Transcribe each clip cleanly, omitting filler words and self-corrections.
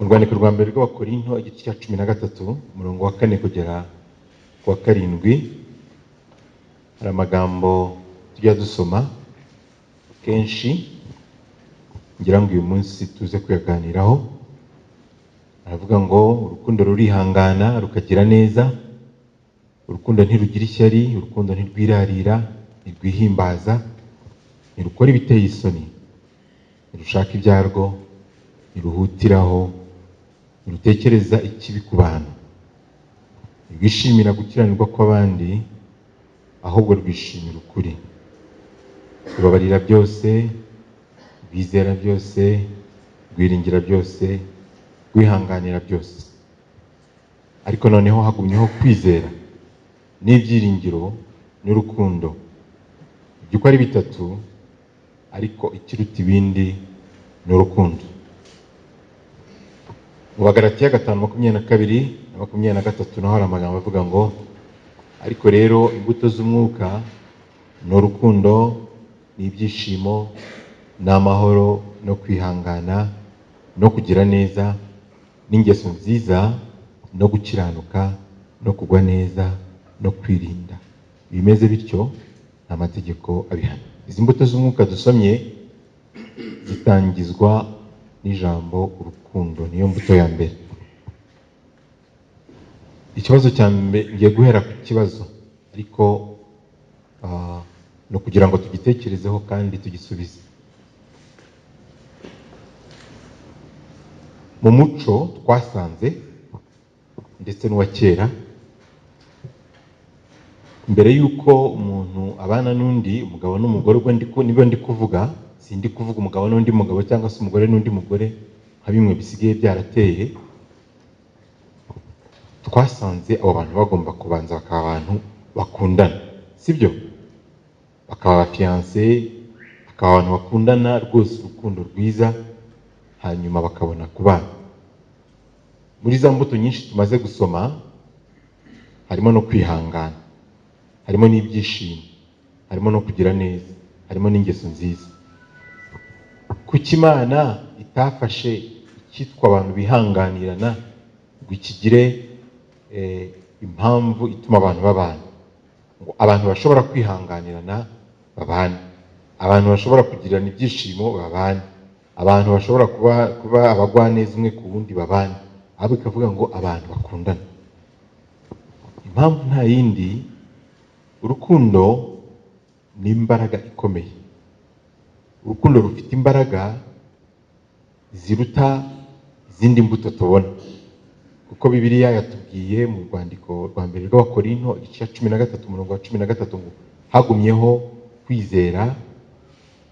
Urwandiko rwa mbere rw'Abakorinto igice cya 13 umurongo wa 4 kugera ku wa 7 hari amagambo tujya dusoma kenshi ngira ngo uyu munsi tuze kuyaganiraho. Aravuga ngo urukundo rurihangana rukagira neza, urukundo ntirugira ishyari, urukundo ntirwirarira, ntirwihimbaza, ntirukora ibiteye isoni, ntirushaka ibyarwo, ntiruhutiraho, ntirutekereza ikibi ku bantu, ntirwishimira gukiranirwa kw'abandi, ahubwo rwishimira ukuri. Rubabarira byose, rwizera byose, rwiringira byose, rwihanganira byose. Ariko noneho hagumyeho kwizera n'ibyiringiro n'urukundo. Ibyo uko ari bitatu, ariko ikiruta ibindi ni urukundo. Mu Bagalatiya 5:22 na 23 naho hari amagambo avuga ngo ariko rero imbuto z'umwuka ni urukundo, n'ibyishimo, n'amahoro, no kwihangana, no kugira neza, n'ingeso nziza, no gukiranuka, no kugwa neza, no kwirinda. Bimeze bityo nta mategeko abihana. Izi mbuto z'umwuka dusomye zitangizwa n'ijambo urukundo, niyo mbuto ya mbere. Ikibazo cya mbere ngiye guhera ku kibazo, ariko no kugira ngo tugitekerezeho kandi tugisubize. Mu muco twasanze ndetse n'uwa kera, mbere y'uko umuntu abana n'undi, umugabo n'umugore, niba ndi kuvuga, sindi kuvuga umugabo n'undi mugabo cyangwa se umugore n'undi mugore nka bimwe bisigaye byarateye. Twasanze abo bantu bagomba kubanza bakaba abantu bakundana, sibyo? Bakaba abafiancé, bakaba abantu bakundana rwose urukundo rwiza, hanyuma bakabona kubana. Muri za mbuto nyinshi tumaze gusoma harimo no kwihangana, harimo n'ibyishimo, harimo no kugira neza, harimo n'ingeso nziza. Kuki Imana itafashe icyitwa abantu bihanganirana ngo ikigire impamvu ituma abantu babana? Ngo abantu bashobora kwihanganirana babane, abantu bashobora kugirana ibyishimo babane, abantu bashobora kuba abagwaneza umwe ku wundi babane, ahubwo ikavuga ngo abantu bakundana. Impamvu nta yindi, urukundo ni imbaraga ikomeye. Urukundo rufite imbaraga ziruta izindi mbuto tubona, kuko Bibiliya yatubwiye mu rwandiko rwa mbere rw'Abakorinto igice cya 13 umurongo wa 13 ngo hagumyeho kwizera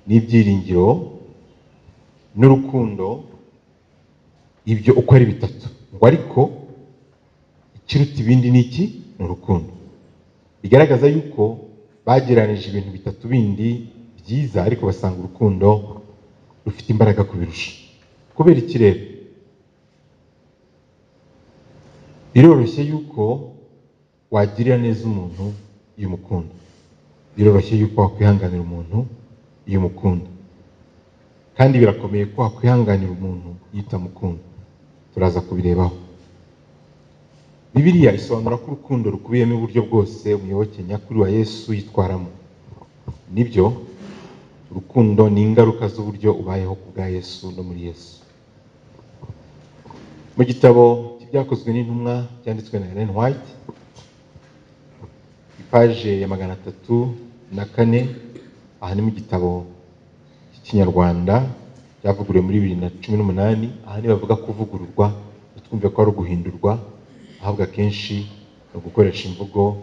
n'ibyiringiro n'urukundo, ibyo uko ari bitatu. Ngo ariko ikiruta ibindi ni iki? Ni urukundo. Bigaragaza yuko bagereranije ibintu bitatu bindi byiza, ariko basanga urukundo rufite imbaraga kubirusha. Kubera iki rero? Biroroshye yuko wagirira neza umuntu iyo umukunda. Biroroshye yuko wakwihanganira umuntu iyo umukunda. Kandi birakomeye ko wakwihanganira umuntu iyo utamukunda. Turaza kubirebaho. Bibiliya isobanura ko urukundo rukubiyemo uburyo bwose umuyoboke nyakuri wa Yesu yitwaramo. Nibyo, urukundo ni ingaruka z'uburyo ubayeho ku bwa Yesu no muri Yesu. Mu gitabo cy'ibyakozwe n'intumwa cyanditswe na Ellen White, ipaje ya 304, aha ni mu gitabo cy'Ikinyarwanda cyavuguruwe muri 2018. Aha ni bavuga kuvugururwa, twumve ko ari uguhindurwa, ahubwo akenshi no gukoresha imvugo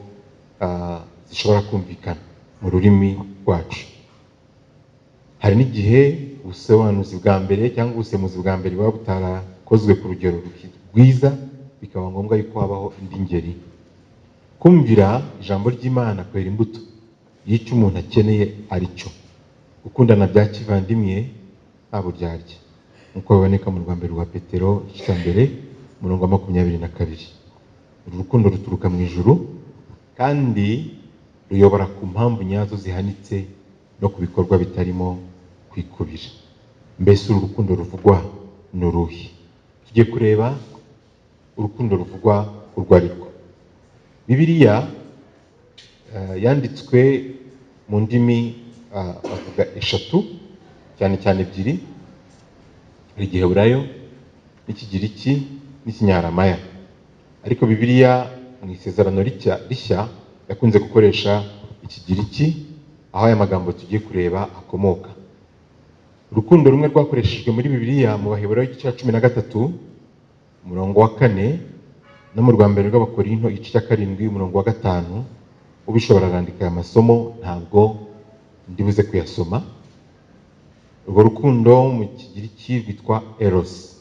zishobora kumvikana mu rurimi rwacu. Hari n'igihe ubusobanuzi bwa mbere cyangwa ubusemuzi bwa mbere buba butarakozwe ku rugero rwiza, bikaba ngombwa yuko habaho indi ngeri. Kumvira ijambo ry'Imana kwera imbuto y'icyo umuntu akeneye ari cyo. Gukundana bya kivandimwe nta buryarya, nk'uko biboneka mu rwa mbere rwa Petero igice cya mbere umurongo wa 22. Uru rukundo ruturuka mu ijuru kandi ruyobora ku mpamvu nyazo zihanitse no ku bikorwa bitarimo kwikubira. Mbese uru rukundo ruvugwa ni uruhe? tugiye kureba urukundo ruvugwa urwo ari rwo. Bibiliya yanditswe mu ndimi bavuga eshatu, cyane cyane ebyiri, Igiheburayo n'Ikigiriki n'Ikinyaramaya. Ariko Bibiliya mu isezerano rishya yakunze gukoresha Ikigiriki, aho aya magambo tugiye kureba akomoka. Urukundo rumwe rwakoreshejwe muri Bibiliya mu Baheburayo igice cya 13 umurongo wa 4 no mu rwa mbere rw'Abakorinto igice cya 7 umurongo wa 5. Ubishobora arandika aya masomo, ntabwo ndibuze kuyasoma. Urwo rukundo mu Kigiriki rwitwa eros.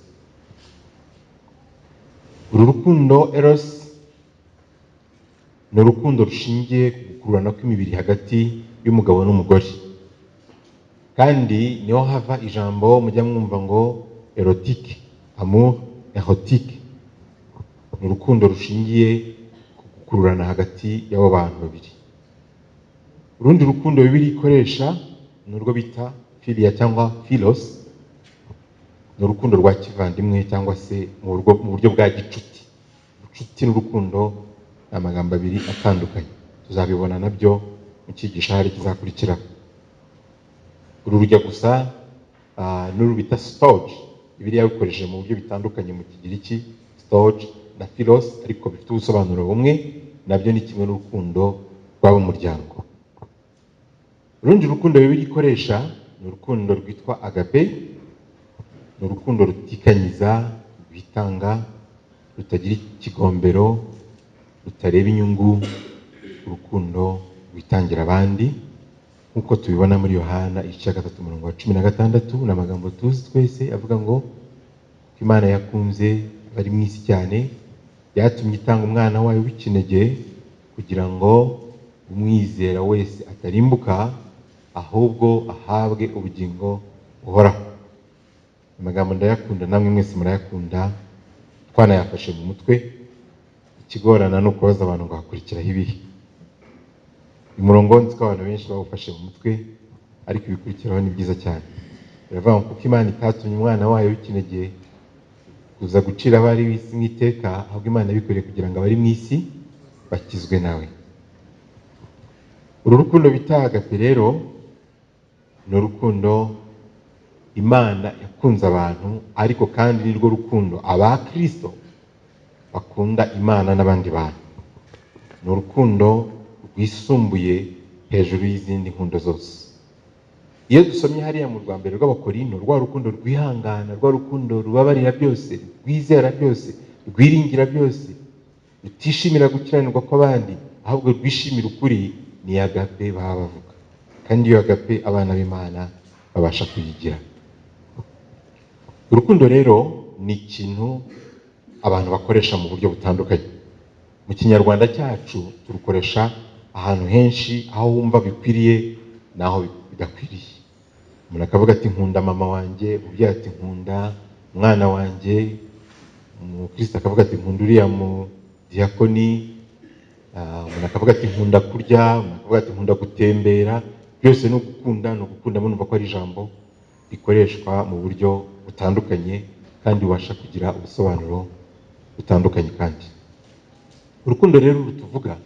Uru rukundo eros ni urukundo rushingiye ku gukururana kw'imibiri hagati y'umugabo n'umugore, kandi niho hava ijambo mujya mwumva ngo erotique, amour erotique. Ni urukundo rushingiye ku gukururana hagati y'abo bantu babiri. Urundi rukundo Bibiliya ikoresha ni urwo bita philia cyangwa philos. Ni urukundo rwa kivandimwe cyangwa se mu buryo bwa gicuti. Ubucuti n'urukundo ni amagambo abiri atandukanye, tuzabibona nabyo mu cyigisho hari kizakurikiraho. Uru rujya gusa n'uru bita storge. Bibiliya yabikoresheje mu buryo bitandukanye mu Kigiriki, storge na philos, ariko bifite ubusobanuro bumwe. Nabyo ni kimwe n'urukundo rw'abo muryango. Urundi rukundo Bibiliya ikoresha ni urukundo rwitwa agape. Ni urukundo rutikanyiza, rwitanga, rutagira ikigombero, rutareba inyungu, urukundo rwitangira abandi, nk'uko tubibona muri Yohana igice cya 3 umurongo wa 16. Ni amagambo tuzi twese avuga ngo Imana yakunze abari mu isi cyane byatumye itanga umwana wayo w'ikinege, kugira ngo umwizera wese atarimbuka, ahubwo ahabwe ubugingo buhoraho. Amagambo ndayakunda, namwe mwese murayakunda, twanayafashe mu mutwe. Ikigorana ni ukubaza abantu ngo hakurikiraho ibihe. Umurongo nzi ko abantu benshi bawufashe mu mutwe, ariko ibikurikiraho ni byiza cyane. Biravuga ngo kuko Imana itatumye umwana wayo w'ikinege kuza gucira abari b'isi nk'iteka, ahubwo Imana yabikoreye kugira ngo abari mu isi bakizwe nawe. Uru rukundo bita agape rero ni urukundo Imana yakunze abantu, ariko kandi ni rwo rukundo abakristo bakunda Imana n'abandi bantu. Ni urukundo rwisumbuye hejuru y'izindi nkundo zose. Iyo dusomye hariya mu rwa mbere rw'Abakorinto, rwa rukundo rwihangana, rwa rukundo rubabarira byose, rwizera byose, rwiringira byose, rutishimira gukiranirwa kw'abandi, ahubwo rwishimira ukuri, ni agape baba bavuga. Kandi iyo agape abana b'Imana babasha kuyigira. Urukundo rero ni ikintu abantu bakoresha mu buryo butandukanye. Mu Kinyarwanda cyacu turukoresha ahantu henshi, aho wumva bikwiriye naho bidakwiriye. Umuntu akavuga ati nkunda mama wanjye, umubyeyi ati nkunda umwana wanjye, umukristo akavuga ati nkunda uriya mu diakoni, umuntu akavuga ati nkunda kurya, umuntu akavuga ati nkunda gutembera. Byose ni ugukunda, ni ugukunda. Munumva ko ari ijambo rikoreshwa mu buryo butandukanye kandi ubasha kugira ubusobanuro butandukanye. Kandi urukundo rero rutuvuga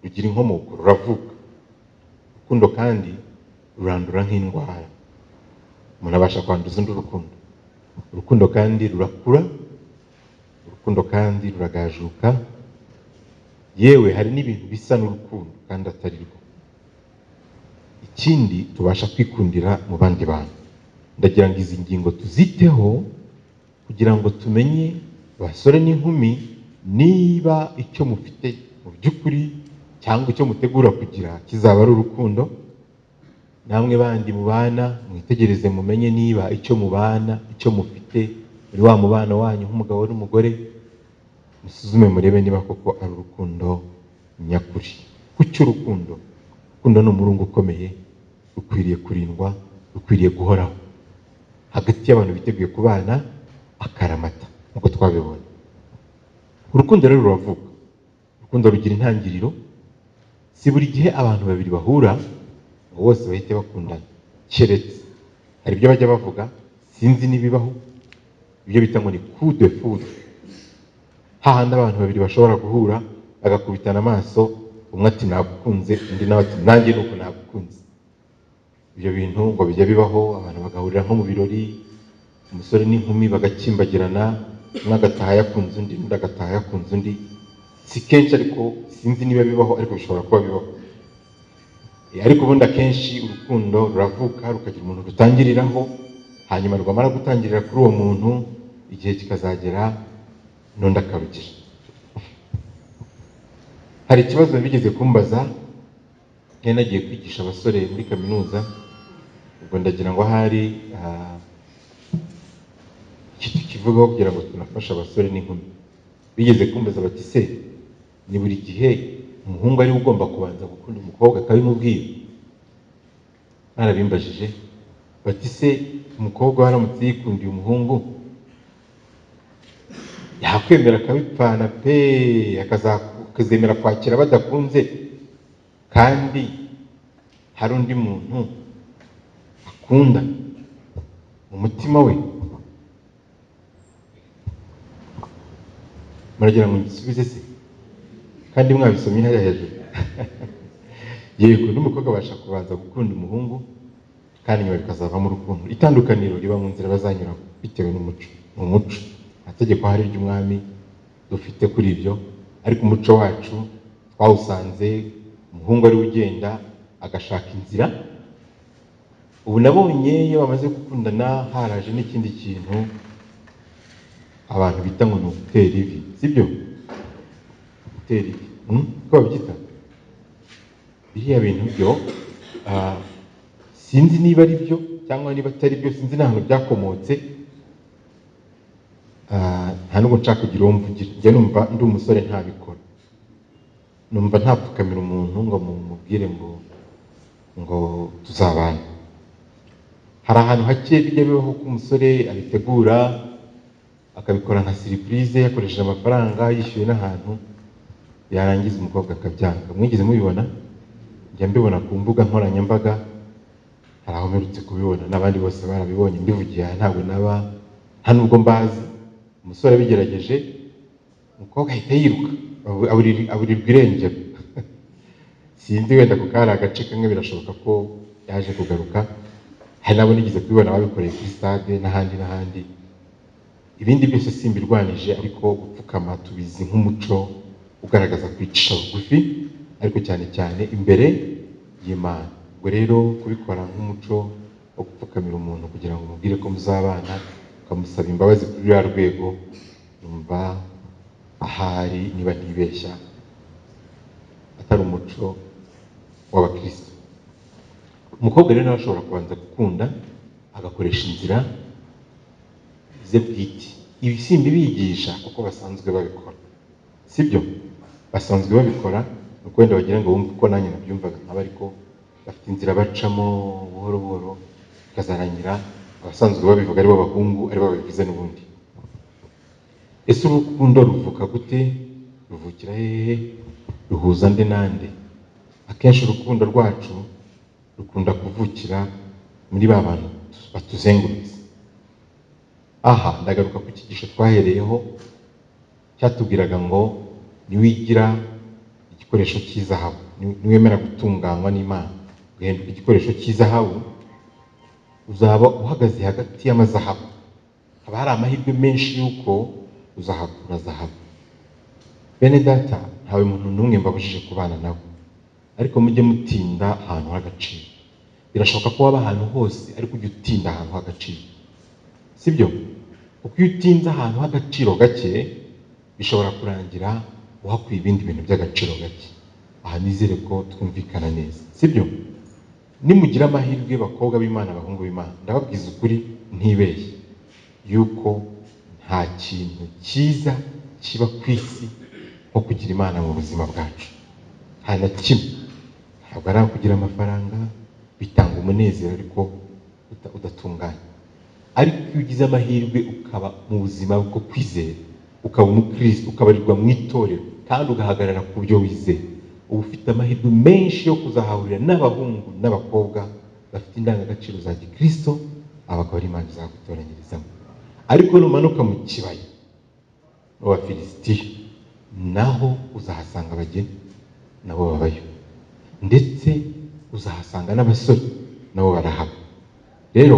rugira inkomoko, ruravuga. Urukundo kandi rurandura nk'indwara, umuntu abasha kwanduza undi urukundo. Urukundo kandi rurakura, urukundo kandi ruragajuka. Yewe hari n'ibintu bisa n'urukundo kandi atari rwo. Ikindi tubasha kwikundira mu bandi bantu. Ndagira ngo izi ngingo tuziteho kugira ngo tumenye, basore n'inkumi, niba icyo mufite mu by'ukuri cyangwa icyo mutegura kugira kizaba ari urukundo. Namwe bandi mubana mwitegereze, mumenye niba icyo mubana, icyo mufite muri wa mubano wanyu nk'umugabo n'umugore, musuzume murebe niba koko ari urukundo nyakuri. Kuki urukundo? Urukundo ni umurungo ukomeye, rukwiriye kurindwa, rukwiriye guhoraho hagati y'abantu biteguye kubana akaramata, nk'uko twabibonye. Urukundo rero ruravuga. Urukundo rugira intangiriro. Si buri gihe abantu babiri bahura ngo bose bahite bakundana, keretse hari ibyo bajya bavuga, sinzi nibibaho, ibyo bita ngo ni coup de foudre, hahandi abantu babiri bashobora guhura bagakubitana amaso, umwe ati nagukunze, undi nawe ati nanjye nuko nagukunze. Ibyo bintu ngo bijya bibaho, abantu bagahurira nko mu birori, umusore n'inkumi bagakimbagirana, umwe agataha yakunze undi, undi agataha yakunze undi. Si kenshi ariko sinzi niba bibaho, ariko bishobora kuba bibaho. Ariko ubundi akenshi urukundo ruravuka rukagira umuntu rutangiriraho, hanyuma rwamara gutangirira kuri uwo muntu, igihe kikazagera n'undi akarugira. Hari ikibazo bigeze kumbaza, nari nagiye kwigisha abasore muri kaminuza, ubwo ndagira ngo ahari ikintu kivugaho kugira ngo tunafashe abasore n'inkumi. Bigeze kumbaza bati se ni buri gihe umuhungu ariwe ugomba kubanza gukunda umukobwa akabimubwira? Barabimbajije bati se umukobwa waramutse yikundiye umuhungu yakwemera akabipfana pe akazemera kwakira badakunze, kandi hari undi muntu akunda mu mutima we? Muragira ngo ngisubize se kandi mwabisomye hariya hejuru? Yego, n'umukobwa abasha kubanza gukunda umuhungu kandi nyuma bikazavamo urukundo. Itandukaniro riba mu nzira bazanyura bitewe n'umuco. Ni umuco, amategeko hari ry'umwami dufite kuri ibyo, ariko umuco wacu twawusanze umuhungu ari ugenda agashaka inzira. Ubu nabonye iyo bamaze gukundana haraje n'ikindi kintu abantu bita ngo ni ugutera ivi, sibyo? Gutera ivi, ko babyita biriya bintu byo, sinzi niba ari byo cyangwa niba atari byo, sinzi n'ahantu byakomotse. Nta nubwo nshaka kugira uwo mvugira, njya numva ndi umusore ntabikora, numva ntapfukamira umuntu ngo mumubwire ngo tuzabana. Hari ahantu hake bijya bibaho ko umusore abitegura akabikora nka surprise yakoresheje amafaranga yishyuye n'ahantu, yarangiza umukobwa akabyanga. Mwigeze mubibona? Njya mbibona ku mbuga nkoranyambaga, hari aho mperutse kubibona n'abandi bose barabibonye, mbivugiye ntabwo nta nubwo mbazi. Umusore abigerageje, umukobwa ahita yiruka, aburirwa irengero. Sinzi wenda kuko hari agace kamwe birashoboka ko yaje kugaruka. Hari nabo nigeze kubibona babikoreye kuri stade n'ahandi. Ibindi byose simbirwanije, ariko gupfukama tubizi nk'umuco ugaragaza kwicisha bugufi, ariko cyane cyane imbere y'Imana. Ubwo rero kubikora nk'umuco wo gupfukamira umuntu kugira ngo umubwire ko muzabana, ukamusaba imbabazi kuri ruriya rwego, numva ahari niba ntibeshya atari umuco w'abakristo. Umukobwa rero nawe ashobora kubanza gukunda agakoresha inzira ze bwite. Ibi simbibigisha kuko basanzwe babikora, sibyo? Basanzwe babikora, nuko wenda bagira ngo bumve ko nanjye nabyumvaga nk'aba, ariko bafite inzira bacamo buhoro buhoro, bikazarangira abasanzwe babivuga aribo bahungu aribo babivuze n'ubundi. Ese urukundo ruvuka gute? Ruvukira hehe? Ruhuza nde nande? Akenshi urukundo rwacu rukunda kuvukira muri ba bantu batuzengurutse. Aha ndagaruka ku cyigisho twahereyeho cyatubwiraga ngo niwigira igikoresho cy'izahabu, niwemera gutunganywa n'Imana ugahinduka igikoresho cy'izahabu, uzaba uhagaze hagati y'amazahabu. Haba hari amahirwe menshi y'uko uzahakura zahabu. Bene data, ntawe muntu n'umwe mbabujije kubana nabo, ariko mujye mutinda ahantu h'agaciro. Birashoboka ko waba ahantu hose ariko ujye utinda ahantu h'agaciro, sibyo? Kuko iyo utinze ahantu h'agaciro gake bishobora kurangira uhakuye ibindi bintu by'agaciro gake. Aha nizere ko twumvikana neza, sibyo? Nimugira amahirwe bakobwa b'Imana, abahungu b'Imana, ndababwiza ukuri ntibeshye yuko nta kintu cyiza kiba ku isi nko kugira Imana mu buzima bwacu. Nta na kimwe. Ntabwo ari ukugira amafaranga, bitanga umunezero ariko udatunganye. Ariko iyo ugize amahirwe ukaba mu buzima bwo kwizera, ukaba umukristo, ukabarirwa mu itorero kandi ugahagarara ku byo wizeye, uba ufite amahirwe menshi yo kuzahahurira n'abahungu n'abakobwa bafite indangagaciro za gikristo, abagabo Imana izagutoranyirizamo. ariko numanuka mu kibaya n'Abafilisitiya naho uzahasanga abageni nabo babayo, ndetse uzahasanga n'abasore nabo barahaba. Rero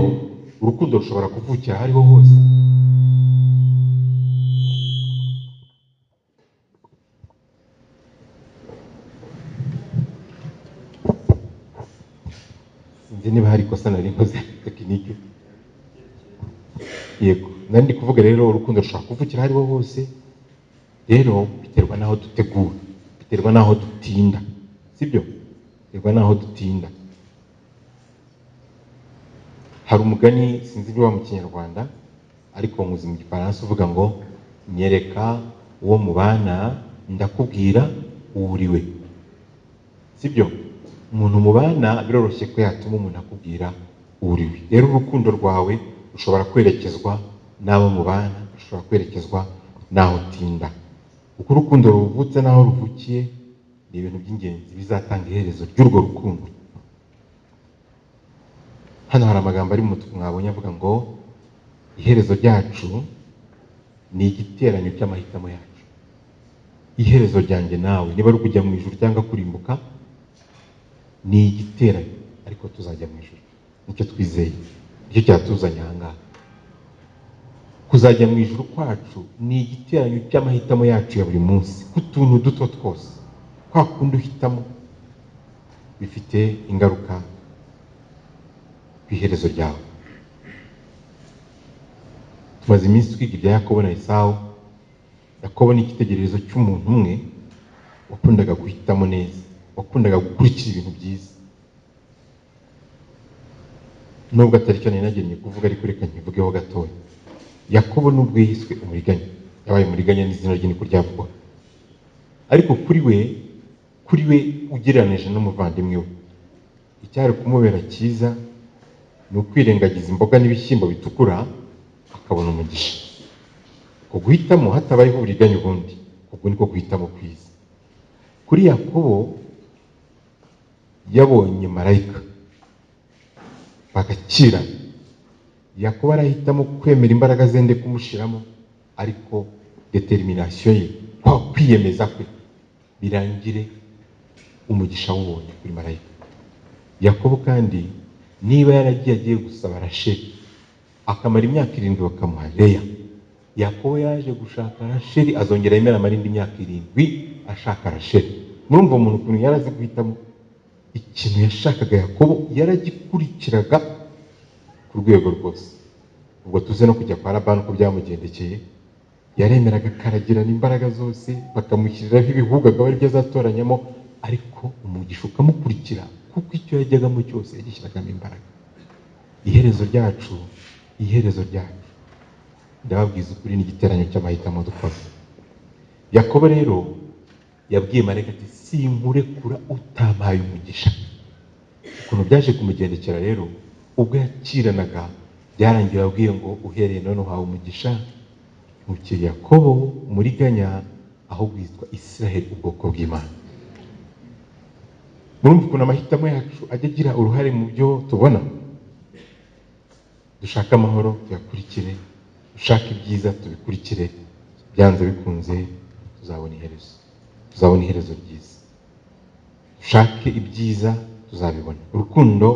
urukundo rushobora kuvukira aho ariho hose. Sinzi niba hari ikosa nari nkoze tekinike. Yego, nari ndi kuvuga rero urukundo rushobora kuvukira aho ariho hose. Rero biterwa n'aho dutegura, biterwa n'aho dutinda, sibyo? Biterwa n'aho dutinda. Hari umugani sinzi niba mu Kinyarwanda ariko muzi mu Gifaransa uvuga ngo nyereka uwo mubana ndakubwira uwo uriwe, sibyo? Umuntu mubana biroroshye ko yatuma umuntu akubwira uwo uriwe. Rero urukundo rwawe rushobora kwerekezwa n'abo mubana, rushobora kwerekezwa n'aho utinda. Uko urukundo ruvutse n'aho ruvukiye ni ibintu by'ingenzi bizatanga iherezo ry'urwo rukundo. Hano hari amagambo ari mu mutuku mwabonye avuga ngo iherezo ryacu ni igiteranyo cy'amahitamo yacu. Iherezo ryanjye nawe niba ari ukujya mu ijuru cyangwa kurimbuka ni igiteranyo, ariko tuzajya mu ijuru, nicyo twizeye, nicyo cyatuzanye aha ngaha. Kuzajya mu ijuru kwacu ni igiteranyo cy'amahitamo yacu ya buri munsi, ku tuntu duto twose. Kwa kundi uhitamo bifite ingaruka ku iherezo ryawe. Tumaze iminsi twiga ibya Yakobo na Esawu. Yakobo ni igitegererezo cy'umuntu umwe wakundaga guhitamo neza, wakundaga gukurikira ibintu byiza. Nubwo atari cyo nari nagennye kuvuga, ariko reka nkivugeho gatoya. Yakobo nubwo yiswe umuriganya, yabaye umuriganya n'izina rye niko ryavugwa, ariko kuri we ugereranije n'umuvandimwe we, icyari kumubera cyiza ni ukwirengagiza imboga n'ibishyimbo bitukura akabona umugisha. Ko guhitamo hatabayeho uburiganya ubundi, ubwo niko guhitamo kwiza. Kuri Yakobo yabonye marayika bagakira. Yakobo arahitamo kwemera imbaraga zende kumushiramo, ariko determination ye, kwa kwiyemeza kwe, birangire umugisha wubonye kuri marayika. Yakobo kandi niba agiye gusaba Rasheli, akamara imyaka 7 bakamuha Leya, Yakobo yaje gushaka Rasheli, azongera yemera amarindi imyaka 7 ashaka Rasheli. Murumva umuntu ukuntu yarazi guhitamo. Ikintu yashakaga Yakobo yaragikurikiraga ku rwego rwose. Ubwo tuze no kujya kwa Labani uko byamugendekeye, yaremeraga karagirana imbaraga zose, bakamushyiriraho ibihugaga bari byo azatoranyamo, ariko umugisha ukamukurikira kuko icyo yajyagamo cyose yagishyiragamo imbaraga. Iherezo ryacu ndababwiza ukuri n'igiteranyo cy'amahitamo dukora. Yakobo rero yabwiye marayika ati sinkurekura utampaye umugisha. Ukuntu byaje kumugendekera rero, ubwo yakiranaga byarangira abwiye ngo uhereye none uhawe umugisha, ntukiri Yakobo umuriganya, ahubwo witwa Isiraheli, ubwoko bw'Imana. Murumva ukuntu amahitamo yacu ajya agira uruhare mu byo tubona. Dushaka amahoro tuyakurikire, dushaka ibyiza tubikurikire, byanze bikunze tuzabona iherezo ryiza. Dushake ibyiza tuzabibona. Urukundo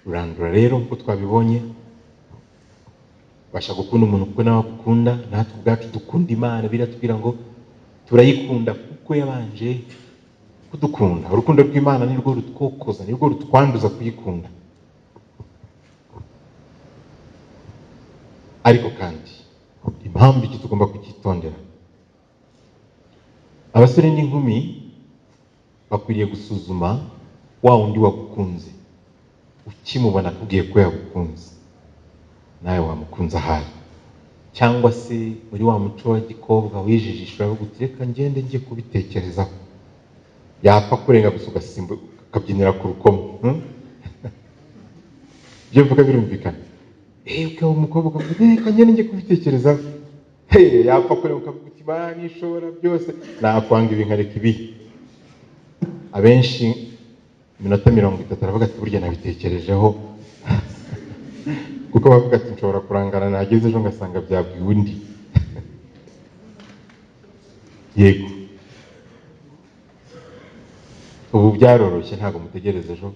rurandura rero uko twabibonye. Basha gukunda umuntu kuko nawe agukunda, natwe ubwacu dukunda Imana. Biratubwira ngo turayikunda kuko yabanje kudukunda. Urukundo rw'Imana ni rwo rutwokoza, ni rwo rutwanduza kuyikunda. Ariko kandi impamvu iki tugomba kucyitondera, abasore n'inkumi bakwiriye gusuzuma wa wundi wagukunze. Ukimubona akubwiye ko yagukunze, nawe wamukunze ahari. Cyangwa se muri wa muco wa gikobwa wijijisha ugutireka ngende ngiye kubitekerezaho, yapfa kurenga gusa ugasimbuka ukabyinira ku rukomo. Ibyo mvuga birumvikana. Ukaba umukobwa ukavuga reka ngende ngiye kubitekerezaho, yapfa kurenga ukavuga uti Imana ishobora byose, nakwanga ibi nkareka ibi. Abenshi iminota 30 aravuga ati burya nabitekerejeho kuko bavuga ati nshobora kurangana nageze ejo ngasanga byabwiwe undi. Yego, ubu byaroroshye, ntabwo mutegereza ejo,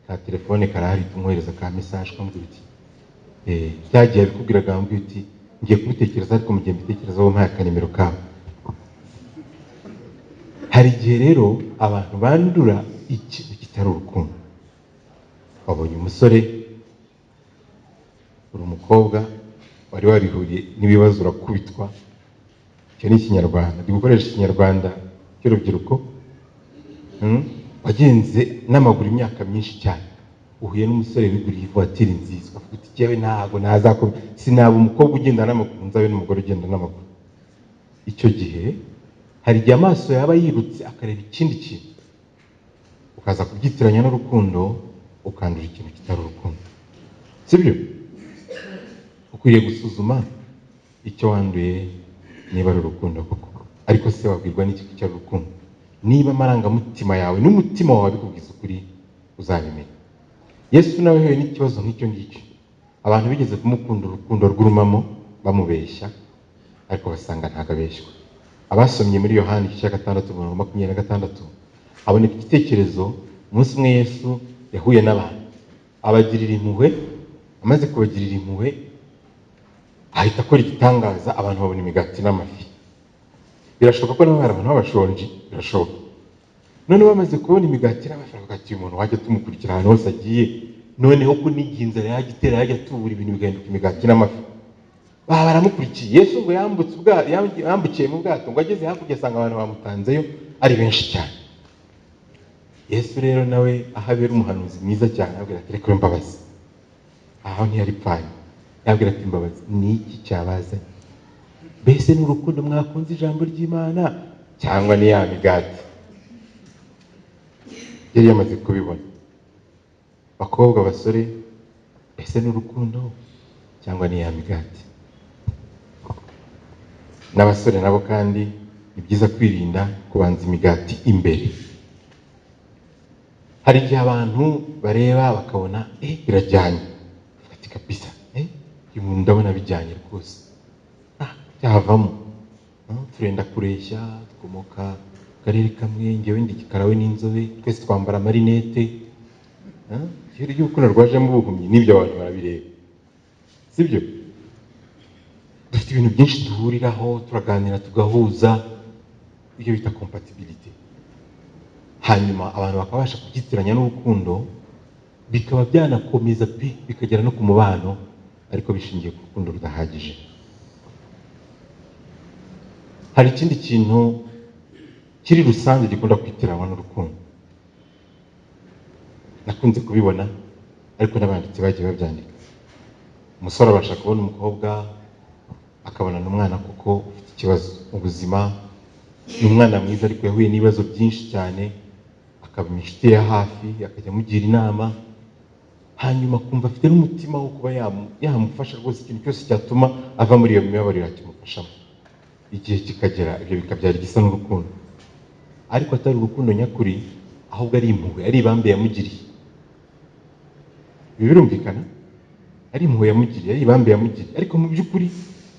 ka telefone karahari tumwohereza ka message kamubwira uti byagiye abikubwiraga ambwira uti ngiye kubitekereza, ariko mu gihe mbitekerezaho mpaye akanimero kawe. Hari igihe rero abantu bandura ikintu kitari urukundo. Wabonye umusore, uri umukobwa, wari warihuriye n'ibibazo urakubitwa. Icyo ni ikinyarwanda, ndi gukoresha ikinyarwanda cy'urubyiruko. Wagenze n'amaguru imyaka myinshi cyane, uhuye n'umusore wiguriye ivatiri nziza, uvuga uti jyewe ntabwo nazakora, sinaba umukobwa ugenda n'amaguru nzabe n'umugore ugenda n'amaguru. Icyo gihe hari igihe amaso yaba yirutse akareba ikindi kintu, ukaza kubyitiranya n'urukundo, ukandura ikintu kitari urukundo. Sibyo? Ukwiriye gusuzuma icyo wanduye niba ari urukundo koko. Ariko se wabwirwa n'iki cyari urukundo? Niba amarangamutima yawe n'umutima wawe bikubwiza ukuri, uzabimenya. Yesu nawe yahuye n'ikibazo nk'icyo ngicyo. Abantu bigeze kumukunda urukundo rw'urumamo bamubeshya, ariko basanga ntabwo abeshywa. Abasomye muri Yohana igice cya 6:26 haboneka igitekerezo. Umunsi umwe Yesu yahuye n'abantu, abagirira impuhwe. Amaze kubagirira impuhwe, ahita akora igitangaza, abantu babona imigati n'amafi. Birashoboka ko n'abari abantu babashonje, birashoboka. None bamaze kubona imigati n'amafi, bakavuga ati uyu muntu wajya tumukurikira ahantu hose agiye, noneho ko n'igihe inzara yagitera yajya tubura ibintu bigahinduka imigati n'amafi. Baramukurikiye. Yesu ngo yambukiye mu bwato, ngo ageze hakurya asanga abantu bamutanzeyo ari benshi cyane. Yesu rero nawe aho abera umuhanuzi mwiza cyane, abwira ati reka imbabazi. Aho ntiyari pfanye, yabwira ati imbabazi ni iki cyabazanye? Mbese ni urukundo mwakunze ijambo ry'Imana cyangwa ni ya migati? Yari yamaze kubibona. Bakobwa, basore, mbese ni urukundo cyangwa ni ya migati? N'abasore nabo kandi ni byiza kwirinda kubanza imigati imbere. Hari igihe abantu bareba bakabona birajyanye, ati kabisa uyu muntu ndabona bijyanye rwose, byavamo. Turenda kureshya, dukomoka karere kamwe, ngewe ndi igikara we n'inzobe, twese twambara amarinete. Iyo urukundo rwajemo ubuhumyi, n'ibyo abantu barabireba. Sibyo? Dufite ibintu byinshi duhuriraho, turaganira tugahuza, ibyo bita compatibility. Hanyuma abantu bakabasha kubyitiranya n'urukundo, bikaba byanakomeza bikagera no ku mubano, ariko bishingiye ku rukundo rudahagije. Hari ikindi kintu kiri rusange gikunda kwitiranwa n'urukundo. Nakunze kubibona, ariko n'abanditsi bagiye babyandika. Umusore abasha kubona umukobwa, akabona n'umwana kuko ufite ikibazo mu buzima, ni umwana mwiza ariko yahuye n'ibibazo byinshi cyane, akaba inshuti ya hafi, akajya amugira inama, hanyuma akumva afite n'umutima wo kuba yamufasha rwose, ikintu cyose cyatuma ava muri iyo mibabaro yakimufashamo. Igihe kikagera, ibyo bikabyara igisa n'urukundo, ariko atari urukundo nyakuri, ahubwo ari impuhwe, ari ibambe yamugiriye. Ibi birumvikana? Ari impuhwe yamugiriye, ari ibambe yamugiriye, ariko mu by'ukuri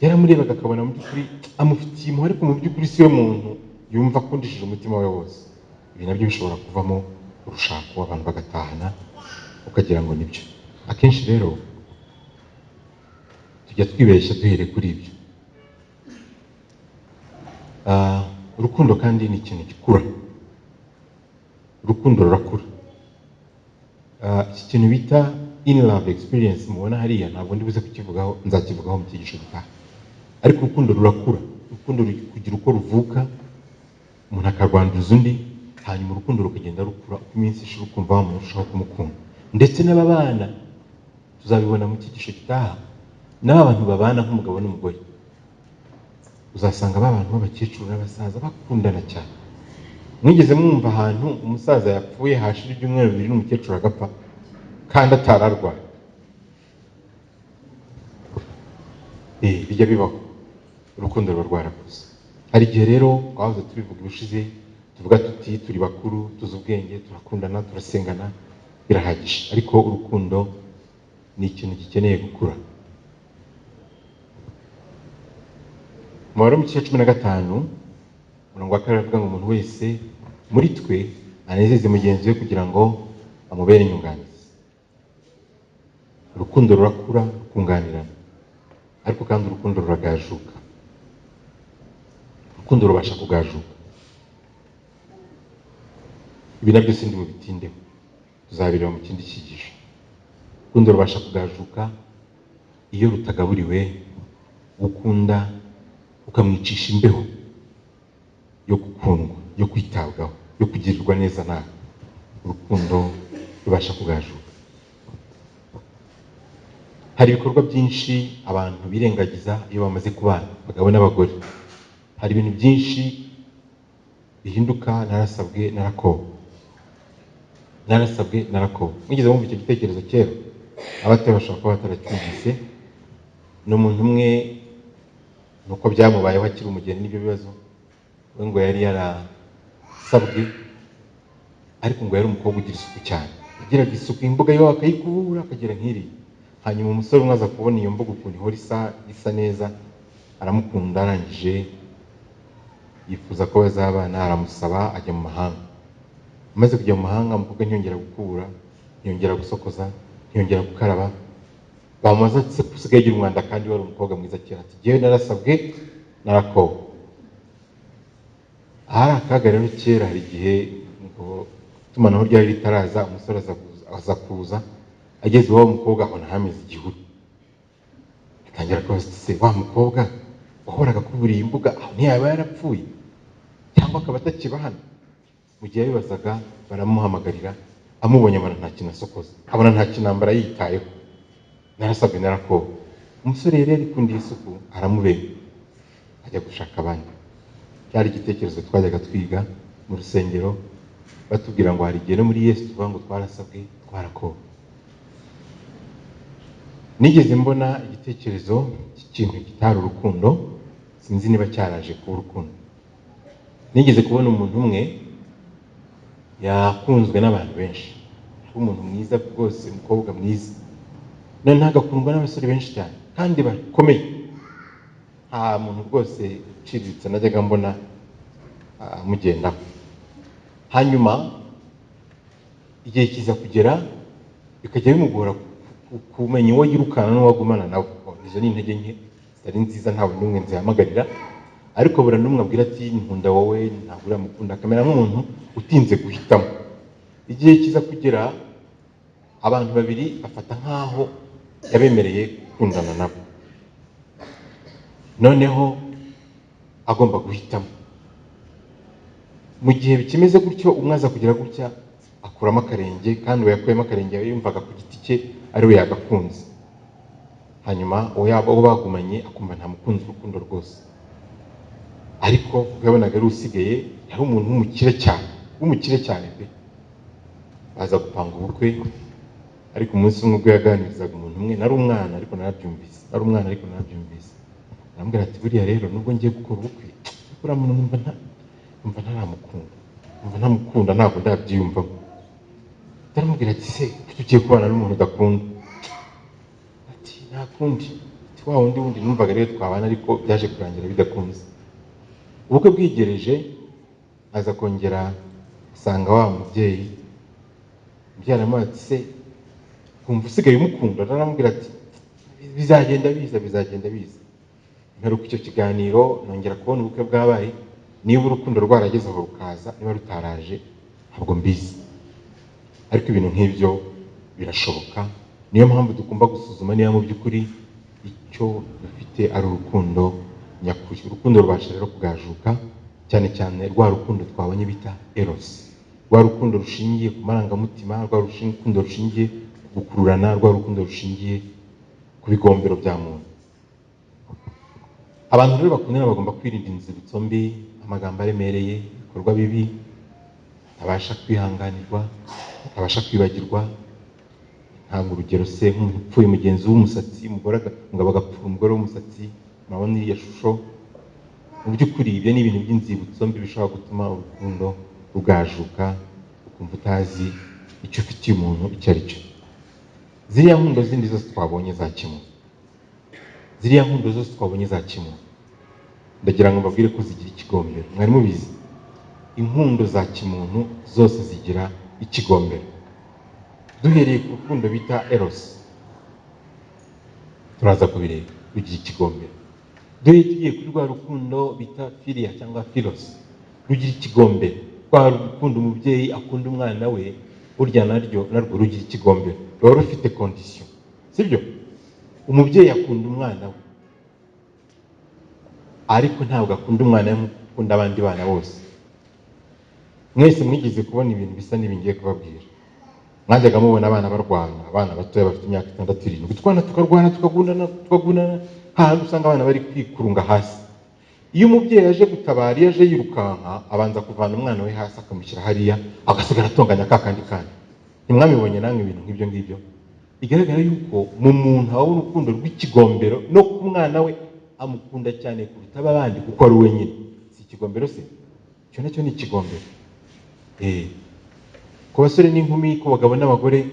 yaramurebaga akabona mu by'ukuri amufitiye impuhwe, ariko mu by'ukuri si we muntu yumva akundishije umutima we wose. Ibi nabyo bishobora kuvamo urushako, abantu bagatahana, ukagira ngo nibyo. Akenshi rero tujya twibeshya duhere kuri ibyo. Urukundo kandi ni ikintu gikura. Urukundo rurakura. Iki kintu bita in love experience mubona hariya, ntabwo ndi buze kukivugaho, nzakivugaho mu cyigisho gitaha. Ariko urukundo rurakura. Urukundo kugira uko ruvuka, umuntu akarwanduza undi, hanyuma urukundo rukagenda rukura, uko iminsi ishira ukumva wa muntu urushaho kumukunda. Ndetse n'ababana, tuzabibona mu cyigisho gitaha, n'aba bantu babana nk'umugabo n'umugore, uzasanga abantu b'abakecuru n'abasaza bakundana cyane. Mwigeze mwumva ahantu umusaza yapfuye hashira ibyumweru 2 n'umukecuru agapfa kandi atararwaye? Bijya bibaho. Urukundo ruba rwarakuze. Hari igihe rero twahoze tubivuga ubushize, tuvuga tuti turi bakuru, tuzi ubwenge, turakundana, turasengana, birahagije. Ariko urukundo ni ikintu gikeneye gukura. Umubare mu gice 15 umurongo wa 2 avuga ngo umuntu wese muri twe anezeze mugenzi we kugira ngo amubere inyunganizi. Urukundo rurakura rukunganirana, ariko kandi urukundo ruragajuka. Urukundo rubasha kugajuka. Ibi nabyo sindi mu bitindeho, tuzabireba mu kindi cyigisho. Urukundo rubasha kugajuka iyo rutagaburiwe, gukunda ukamwicisha imbeho yo gukundwa, yo kwitabwaho, yo kugirirwa neza nawe. Urukundo rubasha kugajuka. Hari ibikorwa byinshi abantu birengagiza iyo bamaze kubana, abagabo n'abagore. Hari ibintu byinshi bihinduka narasabwe narakowe. Mwigeze mwumva icyo gitekerezo kera? Abatari bashobora kuba bataracyumvise. N'umuntu umwe nuko byamubayeho akiri umugeni n'ibyo bibazo, we ngo yari yarasabwe, ariko ngo yari umukobwa ugira isuku cyane, agiraga isuku imbuga yo akayikubura akagira nk'iriya. Hanyuma umusore umwe aza kubona iyo mbuga ukuntu ihora isa neza, aramukunda, arangije yifuza ko bazabana, aramusaba, ajya mu mahanga. Amaze kujya mu mahanga, umukobwa ntiyongera gukubura, ntiyongera gusokoza, ntiyongera gukaraba. Bamubaza ati se usigaye ugira umwanda kandi wari umukobwa mwiza kera? Ati jyewe narasabwe narakowe. Ahari akaga rero kera, hari igihe itumanaho ryari ritaraza, umusore aza kuza, ageze iwabo w'umukobwa abona hameze igihuru. Atangira kubaza ati se wa mukobwa wahoraga kuburiye imbuga aho ntiyaba yarapfuye cyangwa akaba atakiba hano? Mu gihe yabibazaga baramuhamagarira, amubonye abona nta kintu asokoza, abona nta kinambara yitayeho. Narasabwe narakowe. Umusore yari yarikundiye isuku, aramubera, ajya gushaka abandi. Cyari igitekerezo twajyaga twiga mu rusengero, batubwira ngo hari igihe no muri Yesu tuvuga ngo twarasabwe twarakowe. Nigeze mbona igitekerezo cy'ikintu kitari urukundo, sinzi niba cyaraje kuba urukundo. Nigeze kubona umuntu umwe yakunzwe n'abantu benshi, ari umuntu mwiza rwose, umukobwa mwiza, none ntagakundwa n'abasore benshi cyane kandi bakomeye. Nta muntu rwose uciriritse najyaga mbona amugendaho. Hanyuma igihe kiza kugera, bikajya bimugora kumenya uwo yirukana n'uwagumana nawe. Izo ni intege nke zitari nziza, ntawe n'umwe nzihamagarira, ariko bura n'umwe abwira ati nkunda wowe, ntabwo uramukunda. Akamera nk'umuntu utinze guhitamo. Igihe kiza kugera, abantu babiri bafata nk'aho yabemereye gukundana nabo, noneho agomba guhitamo. Mu gihe bikimeze gutyo, umwe aza kugira gutya akuramo akarenge, kandi uwo yakuyemo akarenge yumvaga ku giti cye ari we yagakunze. Hanyuma uwo bagumanye akumva ntamukunze urukundo rwose, ariko yabonaga ari usigaye yari umuntu w'umukire cyane pe. Baza gupanga ubukwe, ariko umunsi umwe ubwo yaganirizaga umuntu umwe, nari umwana ariko narabyumvise, arambwira ati buriya rero nubwo ngiye gukora ubukwe, buriya muntu numva ntamukunda, ntabwo ndabyiyumvamo. Ndaramubwira ati se kuki ugiye kubana n'umuntu udakunda? Ati ntakundi. Ati wa wundi numvaga rero twabana, ariko byaje kurangira bidakunze. Ubukwe bwigereje, aza kongera asanga wa mubyeyi aramubwira ati se kumva usigaye umukunda? Ndaramubwira ati bizagenda biza. Mperuka icyo kiganiro, nongera kubona ubukwe bwabaye. Niba urukundo rwarageze aho rukaza, niba rutaraje ntabwo mbizi, ariko ibintu nk'ibyo birashoboka. Niyo mpamvu tugomba gusuzuma niba mu by'ukuri icyo dufite ari urukundo nyakuri. Urukundo rubasha rero kugajuka, cyane cyane rwa rukundo twabonye bita eros, rwa rukundo rushingiye ku marangamutima, rwa rukundo rushingiye ku gukururana, rwa rukundo rushingiye ku bigombero bya muntu. Abantu rero bakundana bagomba kwirinda inzibutso mbi, amagambo aremereye, ibikorwa bibi, abasha kwihanganirwa, abasha kwibagirwa. Ntabwo urugero se nk'umuntu upfuye mugenzi w'umusatsi, umugabo agapfura umugore w'umusatsi, murabona iriya shusho. Mu by'ukuri ibyo ni ibintu by'inzibutso mbi bishobora gutuma urukundo rugajuka, ukumva utazi icyo ufitiye umuntu icyo ari cyo. ziriya nkundo zindi zose twabonye za kimuntu, ziriya nkundo zose twabonye za kimuntu, ndagira ngo mbabwire ko zigira ikigombero. Mwari mubizi? Inkundo za kimuntu zose zigira ikigombero. Duhereye ku rukundo bita eros, turaza kubireba, rugira ikigombero. Tugiye kuri rwa rukundo bita filia cyangwa philos, rugira ikigombero. Rwa rukundo umubyeyi akunda umwana we, burya narwo rugira ikigombero, ruba rufite condition, sibyo? Umubyeyi akunda umwana we, ariko ntabwo akunda umwana we nk'ukunda abandi bana bose. Mwese mwigeze kubona ibintu bisa n'ibingiye kubabwira. Mwajyaga mubona abana barwana, abana batoya bafite imyaka 6-7, utwana tukarwana tukagundana, hantu usanga abana bari kwikurunga hasi. Iyo umubyeyi aje gutabara, iyo aje yirukanka, abanza kuvana umwana we hasi akamushyira hariya, agasigara atonganya kakandi kandi. Ntimwamibonye namwe ibintu nk'ibyo ngibyo? Bigaragara yuko mu muntu habaho urukundo rw'ikigombero, no ku mwana we amukunda cyane kuruta abandi kuko ari we nyine. Si ikigombero se? Icyo nacyo ni ikigombero. Ku basore n'inkumi, ku bagabo n'abagore,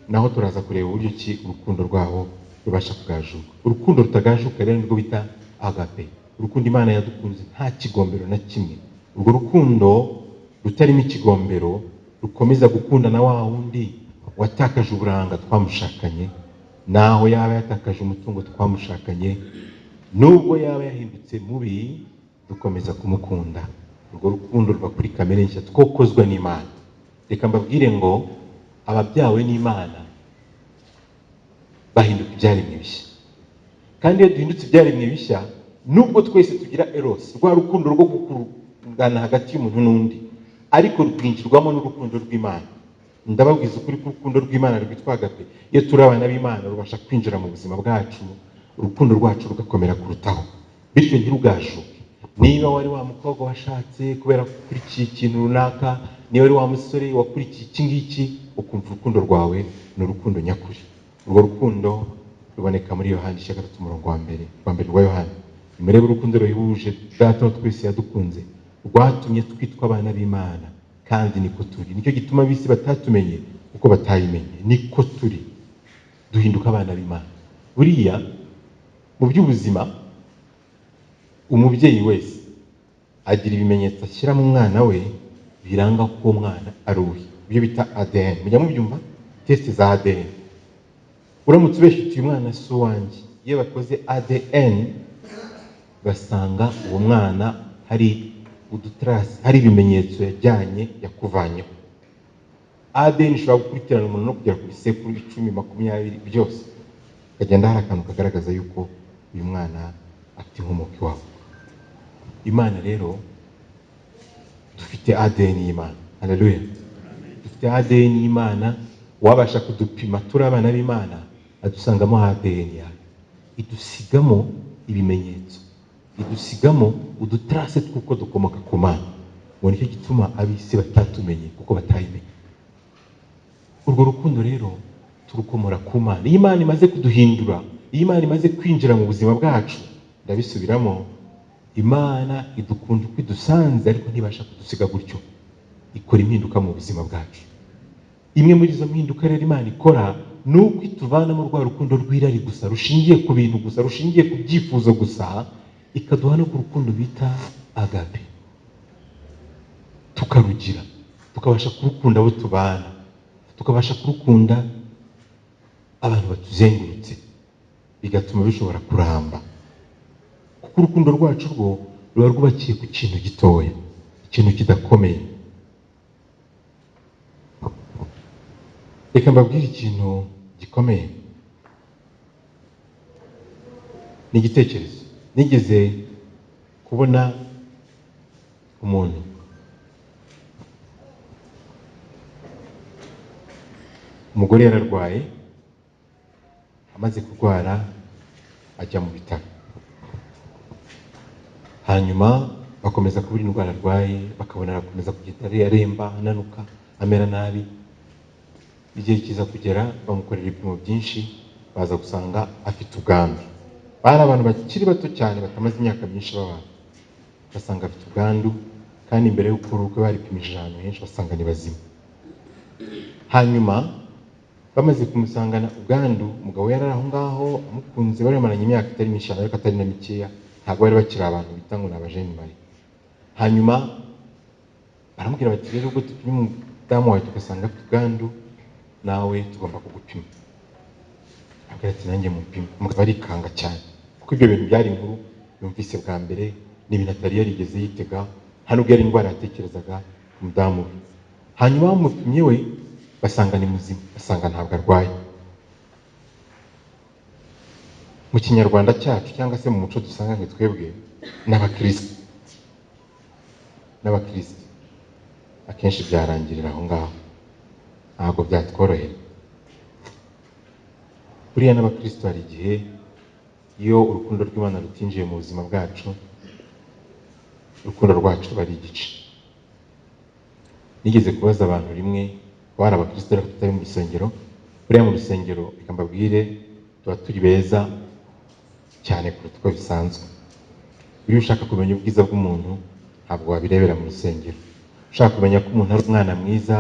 naho turaza kureba uburyo ki urukundo rwabo rubasha kugajuka. Urukundo rutagajuka rero nirwo bita agape. Urukundo Imana yadukunze nta kigombero na kimwe. Urwo rukundo rutarimo ikigombero rukomeza gukunda na wa wundi watakaje uburanga twamushakanye, naho yaba yatakaje umutungo twamushakanye, nubwo yaba yahindutse mubi, dukomeza kumukunda. Urwo rukundo ruba kuri kamere nshya twokozwa n'Imana. Reka mbabwire ngo ababyawe n'Imana bahinduka ibyaremwe bishya. Kandi iyo duhindutse ibyaremwe bishya, nubwo twese tugira eros, rwa rukundo rwo gukurugana hagati y'umuntu n'undi, ariko rwinjirwamo n'urukundo rw'Imana. Ndababwiza ukuri ko urukundo rw'Imana rwitwa agape, iyo turi abana b'Imana rubasha kwinjira mu buzima bwacu, urukundo rwacu rugakomera kurutaho, bityo ntirugashuke. Niba wari wa mukobwa washatse kubera gukurikiye ikintu runaka, niba wari wa musore wakurikiye iki ngiki, ukumva urukundo rwawe ni urukundo nyakuri. Urwo rukundo ruboneka muri Yohana 3:1 rwa Yohana. Nimurebe urukundo ruhebuje Data wa twese yadukunze, rwatumye twitwa abana b'Imana, kandi niko turi. Nicyo gituma ab'isi batatumenye kuko batayimenye. Niko turi, duhinduka abana b'Imana. Buriya mu by'ubuzima, umubyeyi wese agira ibimenyetso ashyira mu mwana we biranga ko umwana ari uwe, ibyo bita ADN. Mujya mubyumva? Test za ADN. Uramutse ubeshye umwana si uwanjye, iyo bakoze ADN basanga uwo mwana hari udutrasi, hari ibimenyetso yajyanye yakuvanyeho. ADN ishobora gukurikirana umuntu no kugera kuri sekuru 10-20 byose, kagenda hari akantu kagaragaza yuko uyu mwana afite inkomoko iwabo. Imana rero dufite ADN y'Imana. Haleluya. Dufite ADN y'Imana. Wabasha kudupima turi abana b'Imana, adusangamo ADN yayo, idusigamo ibimenyetso, idusigamo udutrase tw'uko dukomoka ku Mana. Ngo nicyo gituma ab'isi batatumenye kuko batayimenye. Urwo rukundo rero turukomora ku Mana. Iyo Imana imaze kuduhindura, iyo Imana imaze kwinjira mu buzima bwacu, ndabisubiramo, Imana idukunda uko idusanze, ariko ntibasha kudusiga gutyo. Ikora impinduka mu buzima bwacu. Imwe muri izo mpinduka rero Imana ikora ni uko ituvana mu rwa rukundo rw'irari gusa, rushingiye ku bintu gusa, rushingiye ku byifuzo gusa, ikaduha no ku rukundo bita agape. Tukarugira, tukabasha kurukunda abo tubana, tukabasha kurukunda abantu batuzengurutse, bigatuma bishobora kuramba. Kuko urukundo rwacu rwo ruba rwubakiye ku kintu gitoya, ikintu kidakomeye. Reka mbabwire ikintu gikomeye. Ni igitekerezo. Nigeze kubona umuntu umugore yararwaye, amaze kurwara ajya mu bitaro. Hanyuma bakomeza kubura indwara arwaye, bakabona arakomeza kugenda aremba, ananuka, amera nabi. Igihe kiza kugera bamukorera ibipimo byinshi, baza gusanga afite ubwandu. Bari abantu bakiri bato cyane batamaze imyaka myinshi babana, basanga afite ubwandu, kandi imbere y'uko urukwe baripimishije ahantu henshi basanga ni bazima. Hanyuma bamaze kumusangana ubwandu, umugabo yari aho ngaho amukunze, bari bamaranye imyaka itari myinshi ariko atari na mikeya, ntabwo bari bakiri abantu bita ngo ni abajeni mari. Hanyuma baramubwira bati rero ubwo tupimye umudamu wawe tugasanga afite ubwandu, nawe tugomba kugupima. Abwira ati nanjye mupime. Umugabo arikanga cyane kuko ibyo bintu byari inkuru yumvise bwa mbere, ni ibintu atari yarigeze yitega, nta nubwo yari indwara yatekerezaga ku mudamu we. Hanyuma bamupimye we basanga ni muzima, basanga ntabwo arwaye. Mu kinyarwanda cyacu cyangwa se mu muco dusanga nka twebwe n'abakristo akenshi byarangirira aho ngaho, ntabwo byatworohera. Buriya n'abakristo hari igihe iyo urukundo rw'Imana rutinjiye mu buzima bwacu, urukundo rwacu ruba ari igice. Nigeze kubaza abantu rimwe, bari abakristo ariko tutari mu rusengero. Buriya mu rusengero reka mbabwire tuba turi beza cyane kuruta uko bisanzwe. Iyo ushaka kumenya ubwiza bw'umuntu ntabwo wabirebera mu rusengero. Ushaka kumenya ko umuntu ari umwana mwiza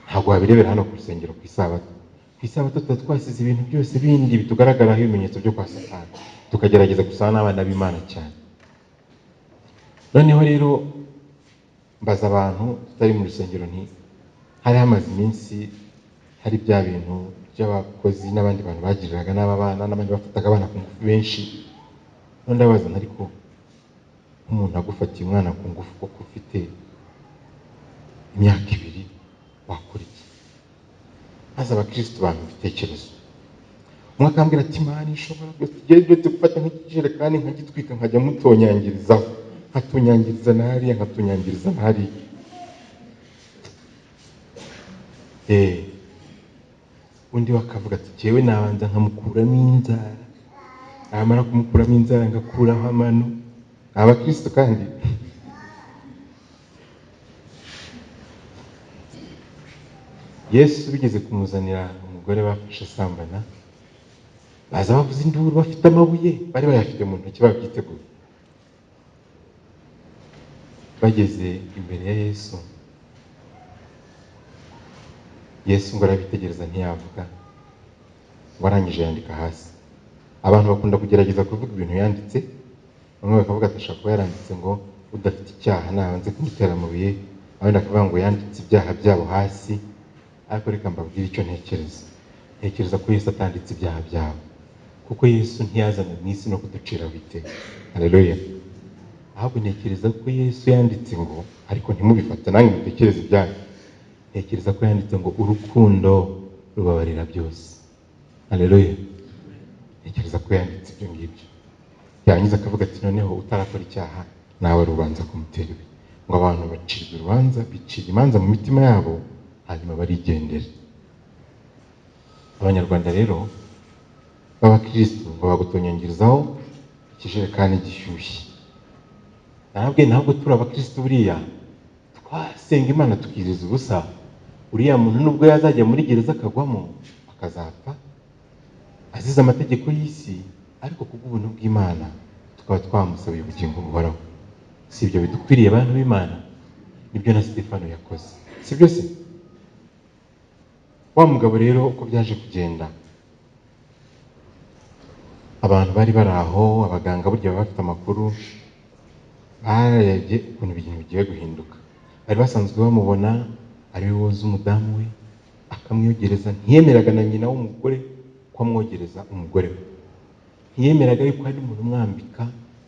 ntabwo wabirebera hano ku rusengero ku isabato. Ku isabato tuba twasize ibintu byose bindi bitugaragaraho ibimenyetso byo kwa Satani, tukagerageza gusana n'abana b'Imana cyane. Noneho rero mbaza abantu tutari mu rusengero nti hari hamaze iminsi hari bya bintu by'abakozi n'abandi bantu bagiriraga n'abana n'abandi bafataga abana ku ngufu benshi. None ndabaza ariko umuntu agufatiye umwana ku ngufu kuko ufite imyaka 2 wakora iki? Maze abakristo bantu bitekerezo. Umwe akambwira ati Imana ishobora byose gufata nk'ikijerekani nkagitwika nkajya mutonyangirizaho, nkatonyangiriza nahariya nkatonyangiriza nahariya. Undi wakavuga ati cyewe nabanza nkamukuramo inzara, namara kumukuramo inzara ngakuraho amano. Abakristo kandi Yesu bigeze kumuzanira umugore bafashe asambana, baza bavuza induru bafite amabuye, bari bayafite mu ntoki babyiteguye. Bageze imbere ya Yesu ngo arabitegereza ntiyavuga, warangije yandika hasi. Abantu bakunda kugerageza kuvuga ibintu yanditse, bamwe bakavuga atashaka kuba yaranditse ngo udafite icyaha nabanze kumutera amabuye, abandi bakavuga ngo yanditse ibyaha byabo hasi. Ariko reka mbabwire icyo ntekereza ko Yesu atanditse ibyaha byabo, kuko Yesu ntiyazanye mu isi no kuduciraho iteka. Haleluya. Ahubwo ntekereza ko Yesu yanditse ngo, ariko ntimubifate nange mutekereze ibyanyu, ntekereza ko yanditse ngo urukundo rubabarira byose. Haleluya. Ntekereza ko yanditse ibyo ngibyo. Yangiza akavuga ati noneho utarakora icyaha nawe rubanza kumutera ibuye. Ngo abantu bacirwe urubanza, bicira imanza mu mitima yabo, hanyuma barigendera. Abanyarwanda rero b'abakristo ngo bagutonyangirizaho ikijerekani gishyushye. Ntabwo turi abakristo buriya twasenga Imana tukiriza ubusa. Uriya muntu nubwo yazajya muri gereza akagwamo akazapfa azize amategeko y'isi, ariko kubw'ubuntu bw'Imana tukaba twamusabiye ubugingo buhoraho. Si ibyo bidukwiriye abantu b'Imana? Nibyo na Stefano yakoze, si byo se? Wa mugabo rero uko byaje kugenda, abantu bari bari aho, abaganga burya baba bafite amakuru, barebye ukuntu ibintu bigiye guhinduka. Bari basanzwe bamubona ari we woza umudamu we akamwiyogereza. Ntiyemeraga na nyina w'umugore ko amwogereza umugore we, ntiyemeraga yuko hari umuntu umwambika.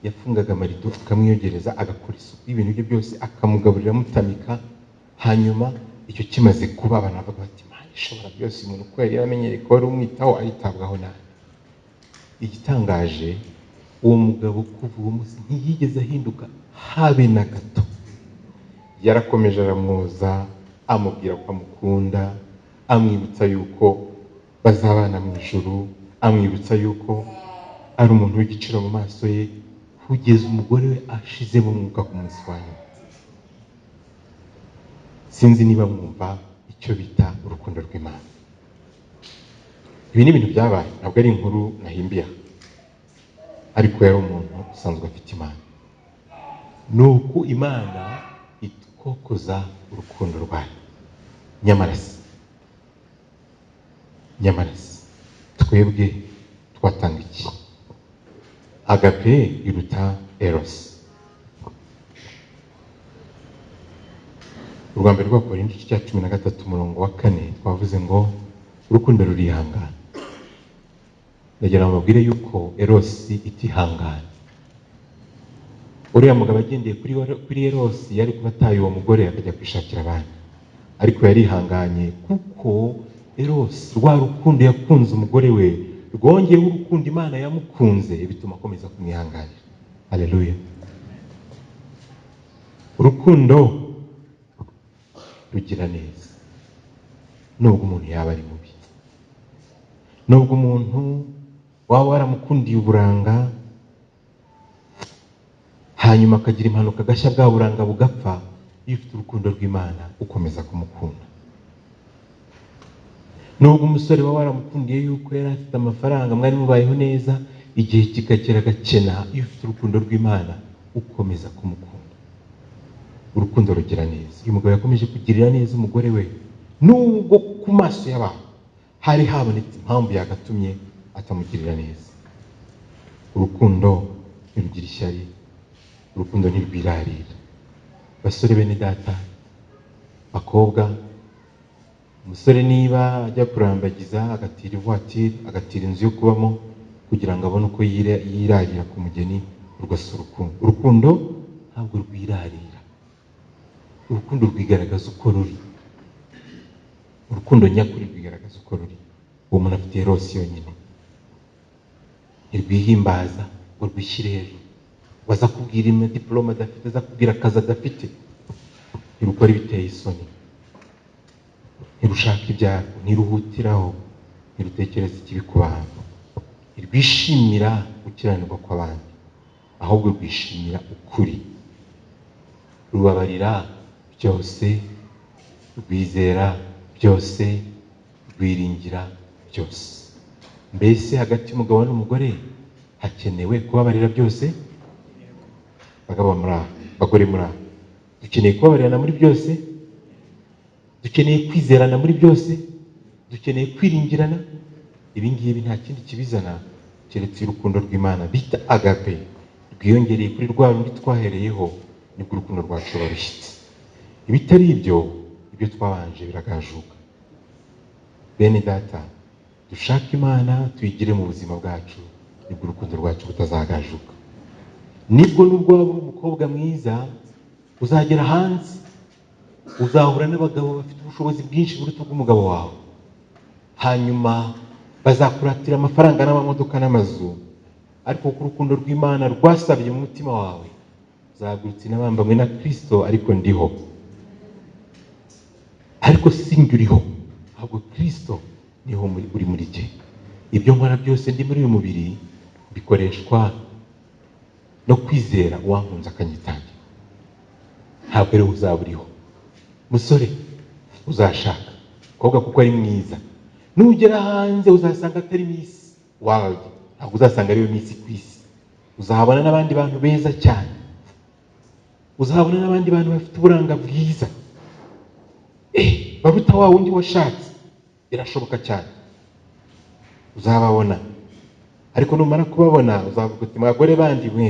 Yafungaga amarido akamwiyogereza, agakora isuku y'ibintu bye byose, akamugaburira amutamika. Hanyuma icyo kimaze kuba, abantu bavuga bati Imana ishobora byose, umuntu uko yari yaramenyereye ko wari umwitaho aritabwaho nawe. Igitangaje, uwo mugabo kuva uwo munsi ntiyigeze ahinduka habe na gato. Yarakomeje aramwoza, amubwira ko amukunda, amwibutsa yuko bazabana mu ijuru, amwibutsa yuko ari umuntu w'igiciro mu maso ye, kugeza umugore we ashizemo umwuka ku munsi wa nyuma. Sinzi niba mwumva icyo bita urukundo rw'Imana. Ibi ni ibintu byabaye, ntabwo ari inkuru nahimbiye, ariko yari umuntu usanzwe afite Imana. Nuko Imana itwokoza urukundo rwayo. Nyamara nyamara twebwe twatanga iki? Agape iruta eros. Urwambere rwa Korinto igice cya 13 umurongo wa 4 twavuze ngo urukundo rurihangana. Ndagira ngo mbabwire yuko eros itihangana. Uriya mugabo agendeye kuri eros yari kuba ataye uwo mugore akajya kwishakira abandi, ariko yarihanganye kuko eros rwa rukundo yakunze umugore we rwongeyeho urukundo Imana yamukunze bituma akomeza kumwihanganira. Haleluya. Urukundo rugira neza nubwo umuntu yaba ari mubi, nubwo umuntu waba waramukundiye uburanga hanyuma akagira impanuka agashya bwa buranga bugapfa, iyo ufite urukundo rw'Imana ukomeza kumukunda. Nubwo umusore waba waramukundiye yuko yari afite amafaranga mwari mubayeho neza, igihe kikagera agakena, iyo ufite urukundo rw'Imana ukomeza kumukunda. Urukundo rugira neza. Uyu mugabo yakomeje kugirira neza umugore we nubwo ku maso y'abantu hari habonetse impamvu yagatumye atamugirira neza. Urukundo ntirugira ishyari, urukundo ntirwirarira. Basore bene data, bakobwa, umusore niba ajya kurambagiza agatira ivoitire, agatira inzu yo kubamo kugira ngo abone uko yirarira ku mugeni, urwasa urukundo. Urukundo ntabwo rwirarira. Urukundo rwigaragaza uko ruri. Urukundo nyakuri rwigaragaza uko ruri. Uwo muntu afite eros yonyine. Ntirwihimbaza ngo rwishyire hejuru, waza kubwira diploma adafite, aza kubwira akazi adafite. Ntirukora ibiteye isoni, ntirushaka ibyarwo, ntiruhutiraho, ntirutekereza ikibi ku bantu, ntirwishimira gukiranirwa kw'abandi, ahubwo rwishimira ukuri. Rubabarira byose, rwizera byose, rwiringira byose. Mbese hagati y'umugabo n'umugore hakenewe kubabarira byose? Bagabo muri aho, bagore muri aho, dukeneye kubabarirana muri byose? Dukeneye kwizerana muri byose? Dukeneye kwiringirana? Ibi ngibi nta kindi kibizana keretse urukundo rw'Imana bita agape, rwiyongereye kuri rwa rundi twahereyeho, nibwo urukundo rwacu rushyitse. Ibitari ibyo twabanje biragajuka. Bene data, dushaka Imana tuyigire mu buzima bwacu, nibwo urukundo rwacu rutazagajuka. Nibwo nubwo waba uri umukobwa mwiza, uzagera hanze uzahura n'abagabo bafite ubushobozi bwinshi buruta ubw'umugabo wawe, hanyuma bazakuratira amafaranga n'amamodoka n'amazu, ariko ku rukundo rw'Imana rwasabye mu mutima wawe uzagurutse n'abambamwe na Kristo, ariko ndiho, ariko sinjye uriho, ahubwo Kristo niho uri muri jye. Ibyo nkora byose ndi muri uyu mubiri bikoreshwa no kwizera uwankunze akanyitangira. Ntabwo rero uzaba uriho. Musore uzashaka kobwa kuko ari mwiza, nugera hanze uzasanga atari Miss World, ntabwo uzasanga ariyo Miss ku isi. Uzahabona n'abandi bantu beza cyane, uzahabona n'abandi bantu bafite uburanga bwiza baruta wa wundi washatse. Birashoboka cyane uzababona, ariko numara kubabona uzavuga uti mwagore bandi mwe,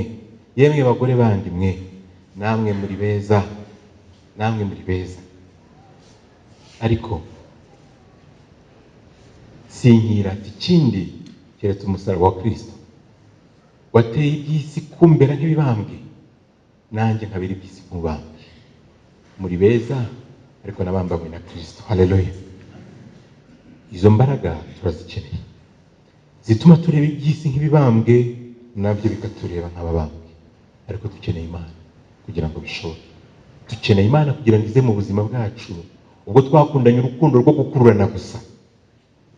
yemwe bagore bandi mwe, namwe muri beza, namwe muri beza. Ariko sinkira ikindi keretse umusaraba wa Kristo wateye iby'isi kumbera nk'ibibambwe, nanjye nkabira iby'isi nk'ubambwe. Muri beza ariko nabambanywe na Kristo. Haleluya. Izo mbaraga turazikeneye zituma tureba iby'isi nk'ibibambwe, nabyo bikatureba nk'ababambwe. Ariko dukeneye Imana kugira ngo bishoboke. Dukeneye Imana kugira ngo ize mu buzima bwacu. Ubwo twakundanye urukundo rwo gukururana gusa,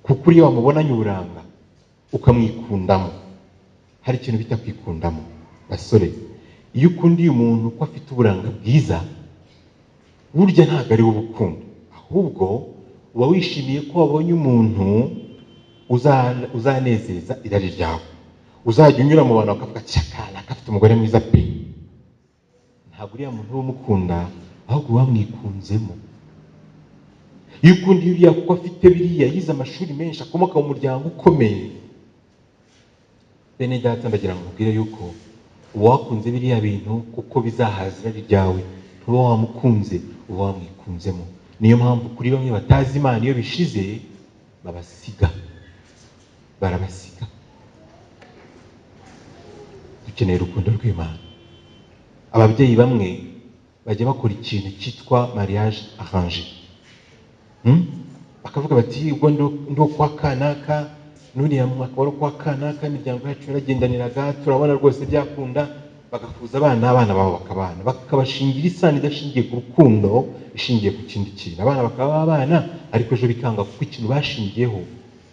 kuko uriya wamubonanye uburanga ukamwikundamo, hari ikintu bita kwikundamo. Basore, iyo ukundiye umuntu ko afite uburanga bwiza, burya ntabwo ari ubukunda, ahubwo uba wishimiye ko wabonye umuntu uzanezeza irari ryawe. Uzajya unyura mu bantu bakavuga cyakana afite umugore mwiza pe. Ntabwo uriya muntu umukunda, ahubwo wamwikunzemo. iyo ukunda biriya kuko afite biriya, yize amashuri menshi, akomoka mu muryango ukomeye. Bene data, ndagira ngo mubwire yuko uwakunze biriya bintu kuko bizahaza irari ryawe, ntuba wamukunze, uba wamwikunzemo. Niyo mpamvu kuri bamwe batazi Imana, iyo bishize babasiga, barabasiga. Dukeneye urukundo rw'Imana. Ababyeyi bamwe bajya bakora ikintu cyitwa mariage arrangé. Bakavuga bati ubwo ndo kwa kanaka, nuriya mwaka wari kwa kanaka, imiryango yacu yaragendaniraga, turabona rwose byakunda, bagafuza abana babo bakabana, bakabashingira isano idashingiye ku rukundo, ishingiye ku kindi kintu. Abana bakaba abana, ariko ejo bikanga kuko ikintu bashingiyeho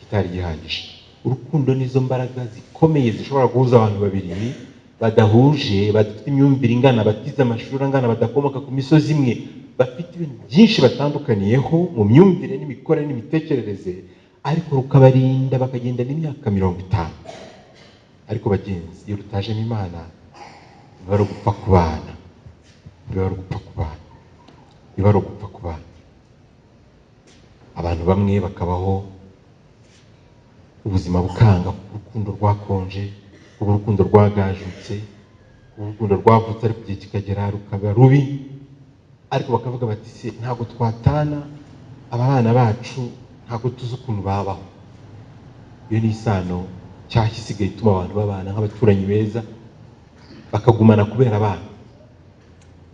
kitari gihagije. Urukundo nizo mbaraga zikomeye zishobora guhuza abantu babiri badahuje, badafite imyumvire ingana, batize amashuri angana, badakomoka ku misozi imwe, bafite ibintu byinshi batandukaniyeho mu myumvire n'imikorere n'imitekerereze, ariko rukabarinda bakagendana imyaka 50. Ariko bagenzi, iyo rutajemo Imana, biba ari ugupfa ku bana, biba ari ugupfa ku bana, biba ari ugupfa ku bana. Abantu bamwe bakabaho ubuzima bukanga, urukundo rwakonje, urukundo rwagajutse, urukundo rwavutse ariko igihe kikagera rukaba rubi, ariko bakavuga bati se ntabwo twatana, aba bana bacu ntabwo tuzi ukuntu babaho. Iyo ni isano cyashya isigaye ituma abantu babana nk'abaturanyi beza, bakagumana kubera abana.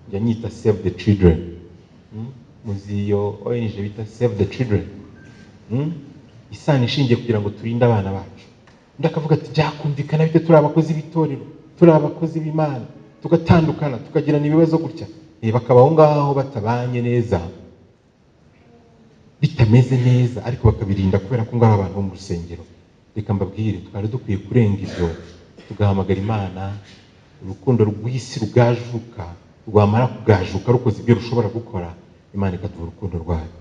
Njya nyita Save the Children. Muzi iyo ONG bita Save the Children. Isano ishingiye kugira ngo turinde abana bacu. Ndakavuga ati byakumvikana bite turi abakozi b'itorero, turi abakozi b'Imana, tugatandukana, tukagirana ibibazo gutya. Bakabaho ngaho batabanye neza, bitameze neza, ariko bakabirinda kubera ko ngo ari abantu bo mu rusengero. Reka mbabwire, twari dukwiye kurenga ibyo, tugahamagara Imana. Urukundo rw'isi rugajuka, rwamara kugajuka rukoze ibyo rushobora gukora, Imana ikaduha urukundo rwayo.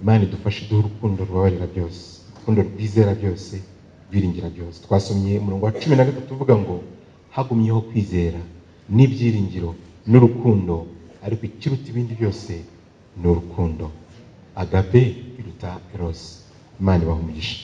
Imana idufashe iduha urukundo rubabarira byose, urukundo rwizera byose, rwiringira byose. Twasomye umurongo wa 13 uvuga ngo hagumyeho kwizera n'ibyiringiro n'urukundo, ariko ikiruta ibindi byose ni urukundo. Agape iruta eros. Imana ibahe umugisha.